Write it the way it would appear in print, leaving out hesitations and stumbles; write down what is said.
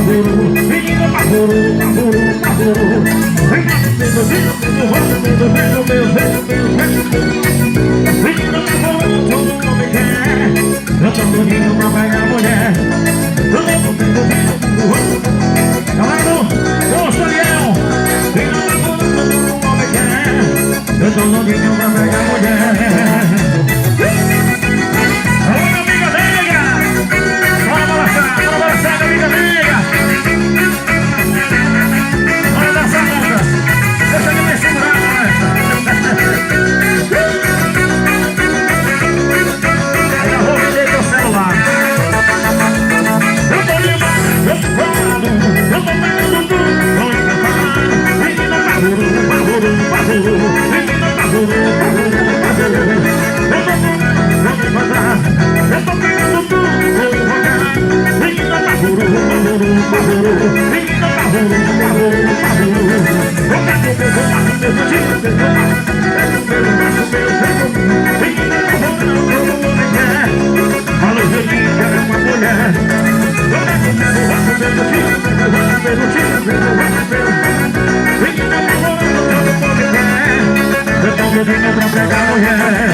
Eu tô pedindo pra pegar mulher. Galera, ô Soriel, eu tô louquinho pra pegar mulher. Alô, minha amiga negra, bora balançar, amiga negra. Bora dançar, moças. Deixa eu me segurar, aí eu vou vender teu celular. Eu tô limando, eu tô falando, eu tô pegando tudo. Vou encantar, menina pavoro, menina pavoro. Eu tô pegando tudo, vou encantar, menina pavoro, menina pavoro. Eu pego pelo macho, pelo tiro, pelo macho, pelo macho, menina pavoro, eu me quer. Fala o jeitinho que é uma mulher. Eu pego pelo macho, pelo tiro, pelo macho, pelo menina pavoro, eu me quer. Eu tô pedindo pra pegar mulher.